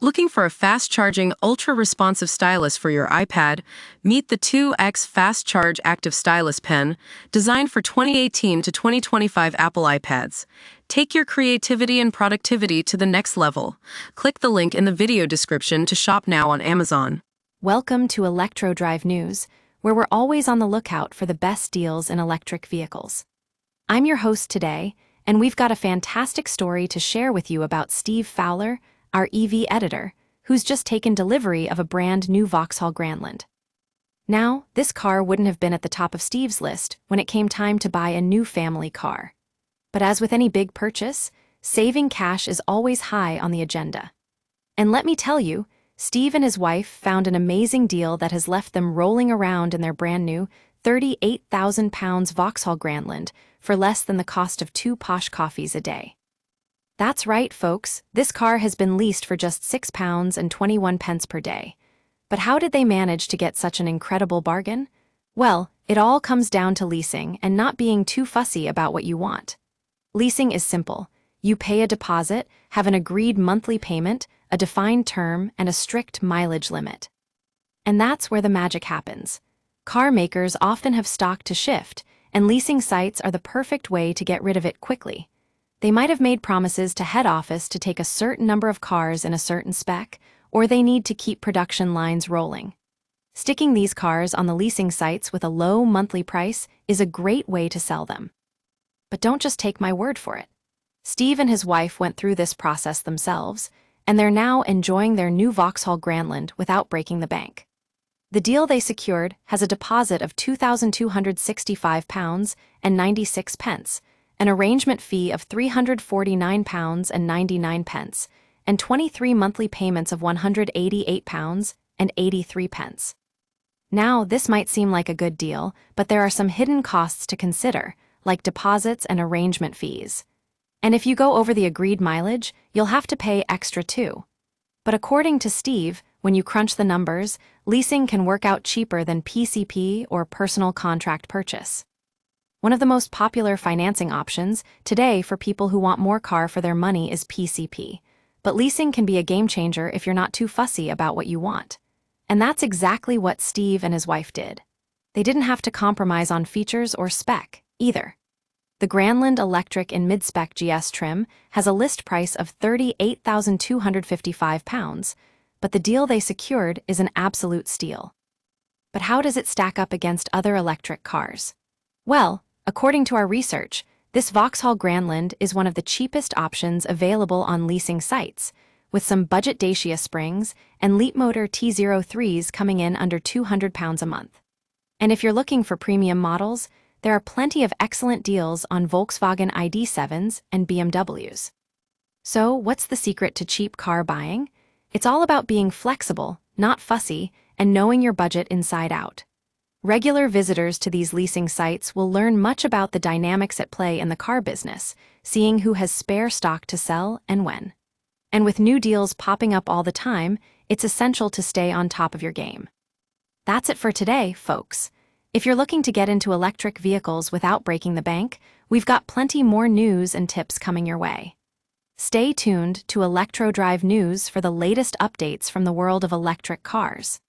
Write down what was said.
Looking for a fast-charging, ultra-responsive stylus for your iPad? Meet the 2X Fast Charge Active Stylus Pen, designed for 2018 to 2025 Apple iPads. Take your creativity and productivity to the next level. Click the link in the video description to shop now on Amazon. Welcome to Electro Drive News, where we're always on the lookout for the best deals in electric vehicles. I'm your host today, and we've got a fantastic story to share with you about Steve Fowler, our EV editor, who's just taken delivery of a brand new Vauxhall Grandland. Now, this car wouldn't have been at the top of Steve's list when it came time to buy a new family car. But as with any big purchase, saving cash is always high on the agenda. And let me tell you, Steve and his wife found an amazing deal that has left them rolling around in their brand new £38,000 Vauxhall Grandland for less than the cost of 2 posh coffees a day. That's right, folks, this car has been leased for just £6.21 per day. But how did they manage to get such an incredible bargain? Well, it all comes down to leasing and not being too fussy about what you want. Leasing is simple. You pay a deposit, have an agreed monthly payment, a defined term, and a strict mileage limit. And that's where the magic happens. Car makers often have stock to shift, and leasing sites are the perfect way to get rid of it quickly. They might have made promises to head office to take a certain number of cars in a certain spec, or they need to keep production lines rolling. Sticking these cars on the leasing sites with a low monthly price is a great way to sell them. But don't just take my word for it. Steve and his wife went through this process themselves, and they're now enjoying their new Vauxhall Grandland without breaking the bank. The deal they secured has a deposit of £2,265.96, an arrangement fee of £349.99, and 23 monthly payments of £188.83. Now, this might seem like a good deal, but there are some hidden costs to consider, like deposits and arrangement fees. And if you go over the agreed mileage, you'll have to pay extra too. But according to Steve, when you crunch the numbers, leasing can work out cheaper than PCP or personal contract purchase. One of the most popular financing options today for people who want more car for their money is PCP, but leasing can be a game changer if you're not too fussy about what you want. And that's exactly what Steve and his wife did. They didn't have to compromise on features or spec, either. The Grandland Electric in mid-spec GS trim has a list price of £38,255, but the deal they secured is an absolute steal. But how does it stack up against other electric cars? Well, according to our research, this Vauxhall Grandland is one of the cheapest options available on leasing sites, with some budget Dacia Springs and Leapmotor T03s coming in under £200 a month. And if you're looking for premium models, there are plenty of excellent deals on Volkswagen ID.7s and BMWs. So, what's the secret to cheap car buying? It's all about being flexible, not fussy, and knowing your budget inside out. Regular visitors to these leasing sites will learn much about the dynamics at play in the car business, seeing who has spare stock to sell and when. And with new deals popping up all the time, it's essential to stay on top of your game. That's it for today, folks. If you're looking to get into electric vehicles without breaking the bank, we've got plenty more news and tips coming your way. Stay tuned to Electro Drive News for the latest updates from the world of electric cars.